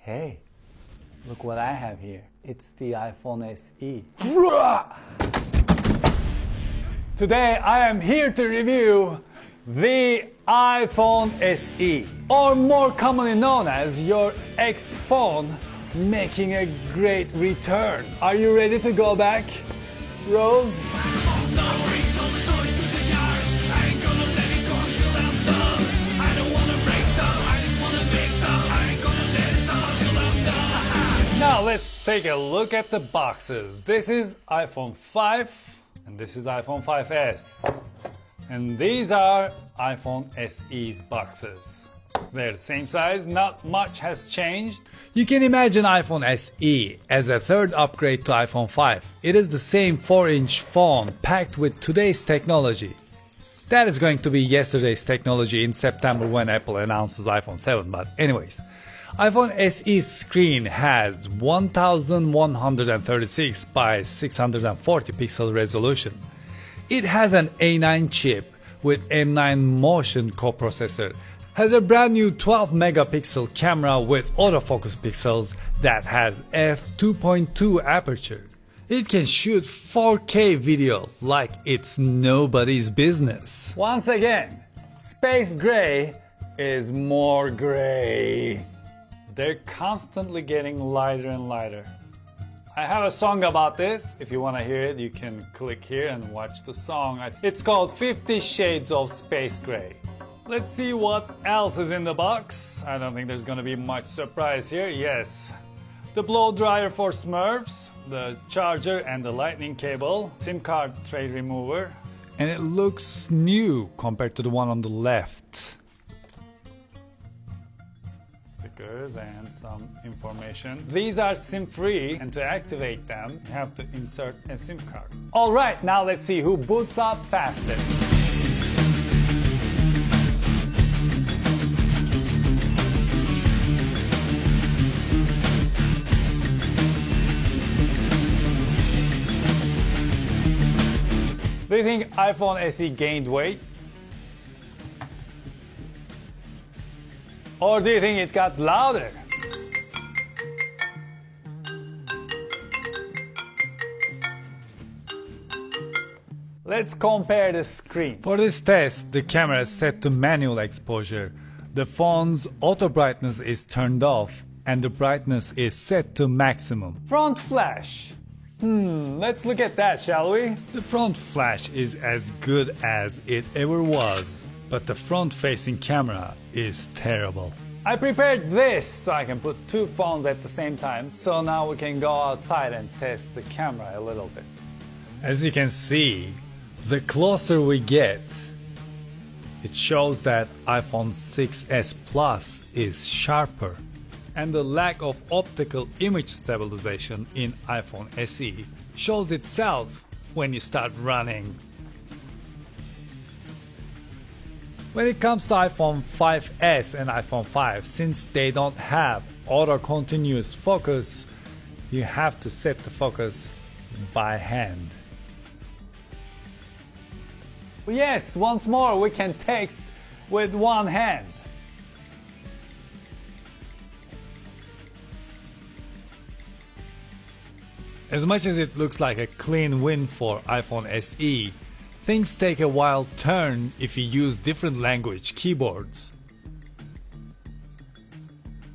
Hey, look what I have here. It's the iPhone SE. Today I am here to review the iPhone SE, or more commonly known as your X phone, making a great return. Are you ready to go back, Rose? Now let's take a look at the boxes. This is iPhone 5 and this is iPhone 5S. And these are iPhone SE's boxes. They're the same size, not much has changed. You can imagine iPhone SE as a third upgrade to iPhone 5. It is the same 4-inch phone packed with today's technology. That is going to be yesterday's technology in September when Apple announces iPhone 7, but anyways. iPhone SE's screen has 1136 by 640 pixel resolution. It has an A9 chip with M9 Motion coprocessor, has a brand new 12 megapixel camera with autofocus pixels that has f2.2 aperture. It can shoot 4K video like it's nobody's business. Once again, space gray is more gray. They're constantly getting lighter and lighter. I have a song about this. If you want to hear it, you can click here and watch the song. It's called 50 Shades of Space Gray. Let's see what else is in the box. I don't think there's going to be much surprise here. Yes, the blow dryer for Smurfs, the charger and the lightning cable, SIM card tray remover, and it looks new compared to the one on the left. Stickers and some information. These are SIM-free, and to activate them, you have to insert a SIM card. Alright, now let's see who boots up fastest. Do you think iPhone SE gained weight? Or do you think it got louder? Let's compare the screen. For this test, the camera is set to manual exposure. The phone's auto brightness is turned off and the brightness is set to maximum. Front flash. Let's look at that, shall we? The front flash is as good as it ever was, but the front-facing camera is terrible. I prepared this so I can put two phones at the same time, so now we can go outside and test the camera a little bit. As you can see, the closer we get, it shows that iPhone 6s Plus is sharper. And the lack of optical image stabilization in iPhone SE shows itself when you start running. When it comes to iPhone 5s and iPhone 5, since they don't have auto continuous focus, you have to set the focus by hand. Yes, once more we can text with one hand. As much as it looks like a clean win for iPhone SE, things take a wild turn if you use different language keyboards.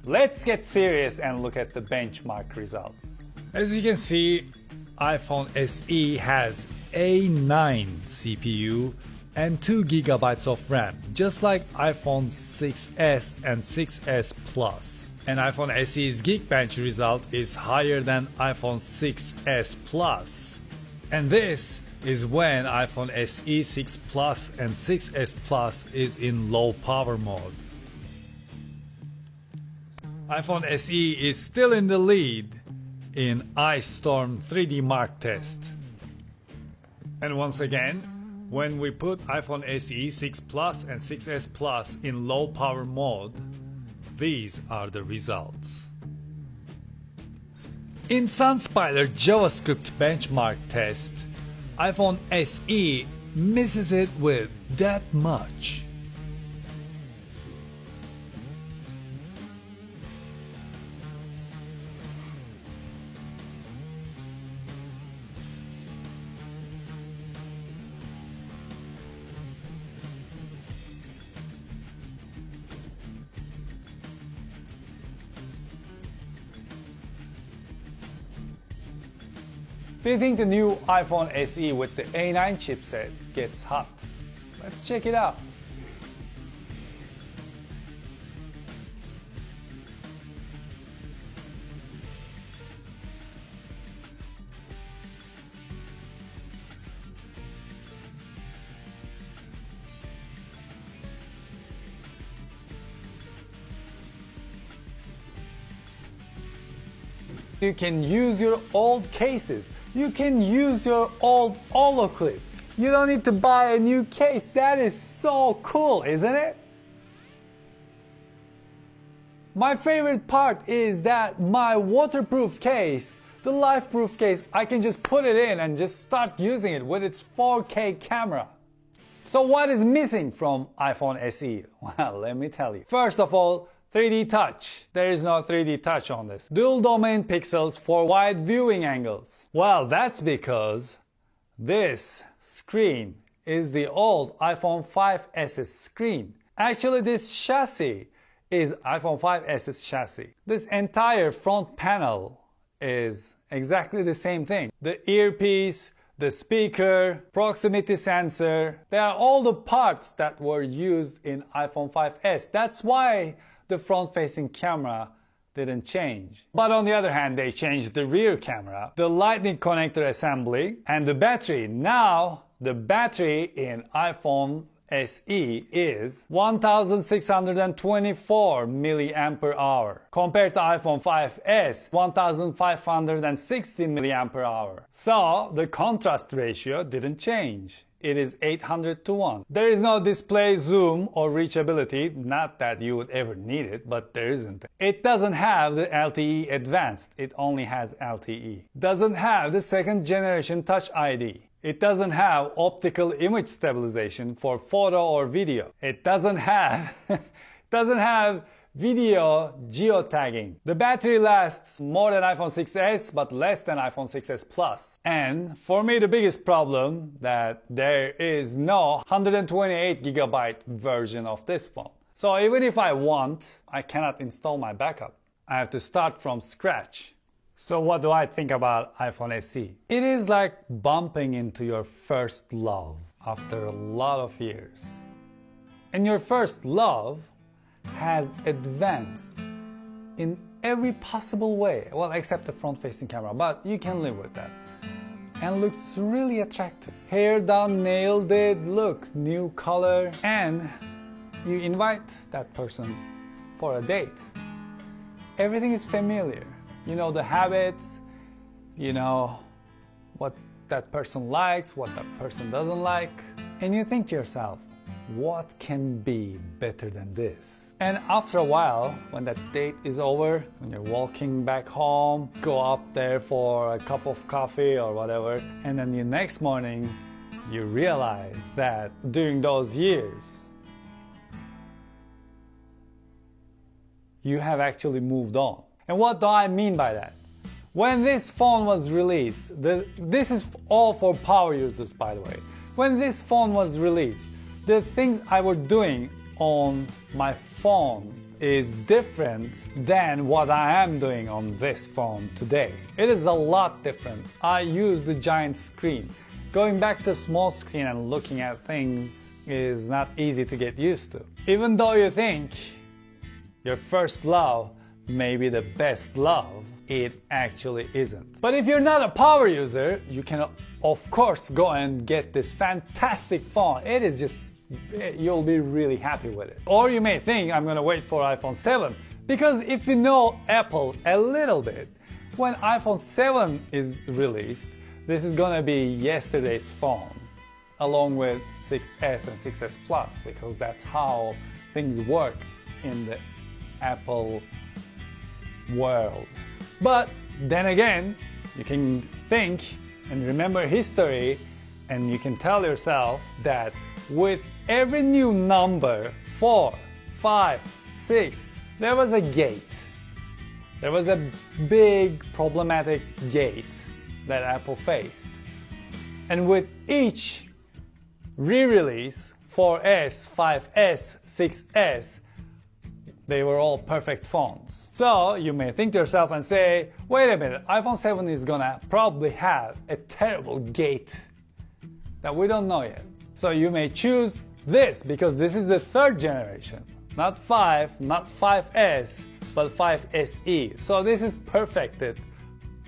Let's get serious and look at the benchmark results. As you can see, iPhone SE has A9 CPU and 2 GB of RAM, just like iPhone 6s and 6s Plus. And iPhone SE's Geekbench result is higher than iPhone 6s Plus. And this is when iPhone SE 6 Plus and 6s Plus is in low power mode. iPhone SE is still in the lead in Ice Storm 3D Mark test. And once again, when we put iPhone SE 6 Plus and 6s Plus in low power mode, these are the results. In SunSpider JavaScript benchmark test, iPhone SE misses it with that much. Do you think the new iPhone SE with the A9 chipset gets hot? Let's check it out. You can use your old cases. You can use your old Olo clip. You don't need to buy a new case. That is so cool, isn't it? My favorite part is that my waterproof case, the life-proof case, I can just put it in and just start using it with its 4K camera. So what is missing from iPhone SE? Well, let me tell you. First of all, 3D touch. There is no 3D touch on this. Dual domain pixels for wide viewing angles. Well, that's because this screen is the old iPhone 5S's screen. Actually, this chassis is iPhone 5S's chassis. This entire front panel is exactly the same thing. The earpiece, the speaker, proximity sensor, they are all the parts that were used in iPhone 5S. That's why the front-facing camera didn't change. But on the other hand, they changed the rear camera, the lightning connector assembly, and the battery. Now, the battery in iPhone SE is 1624 milliampere hour compared to iPhone 5S 1560 milliampere hour. So the contrast ratio didn't change. It is 800:1. There is no display zoom or reachability, not that you would ever need it, but there isn't. It doesn't have the LTE Advanced, it only has LTE. Doesn't have the second generation Touch ID. It doesn't have optical image stabilization for photo or video. It doesn't have video geotagging. The battery lasts more than iPhone 6s but less than iPhone 6s Plus. And for me the biggest problem that there is no 128GB version of this phone. So even if I want, I cannot install my backup. I have to start from scratch. So what do I think about iPhone SE? It is like bumping into your first love after a lot of years. And your first love has advanced in every possible way, well, except the front-facing camera, but you can live with that. And looks really attractive. Hair done, nail did, look, new color, and you invite that person for a date. Everything is familiar. You know the habits, you know what that person likes, what that person doesn't like, and you think to yourself, what can be better than this? And after a while, when that date is over, when you're walking back home, go up there for a cup of coffee or whatever, and then the next morning, you realize that during those years, you have actually moved on. And what do I mean by that? When this phone was released, this is all for power users, by the way. When this phone was released, the things I was doing on my phone is different than what I am doing on this phone today. It is a lot different. I use the giant screen. Going back to small screen and looking at things is not easy to get used to. Even though you think your first love may be the best love, it actually isn't. But if you're not a power user, you can of course go and get this fantastic phone. It is just, you'll be really happy with it. Or you may think I'm gonna wait for iPhone 7, because if you know Apple a little bit, when iPhone 7 is released, this is gonna be yesterday's phone, along with 6s and 6s Plus, because that's how things work in the Apple world. But then again, you can think and remember history, and you can tell yourself that with every new number, 4, 5, 6, there was a gate. There was a big problematic gate that Apple faced. And with each re-release, 4S, 5S, 6S, They were all perfect phones. So you may think to yourself and say, wait a minute, iPhone 7 is gonna probably have a terrible gate that we don't know yet. So you may choose this because this is the third generation. Not 5, not 5S, but 5SE. So this is perfected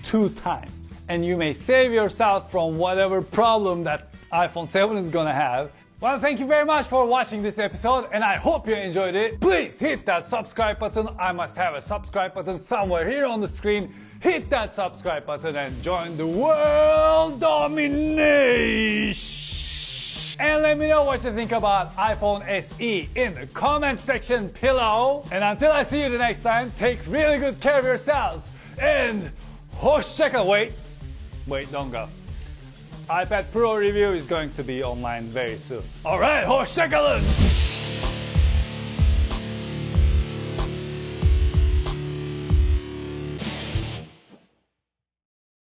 2 times. And you may save yourself from whatever problem that iPhone 7 is gonna have. Well, thank you very much for watching this episode, and I hope you enjoyed it. Please hit that subscribe button. I must have a subscribe button somewhere here on the screen. Hit that subscribe button and join the world domination. And let me know what you think about iPhone SE in the comment section below. And until I see you the next time, take really good care of yourselves. And hoşçakalın. Wait, don't go. iPad Pro review is going to be online very soon. Alright, hoşçakalın.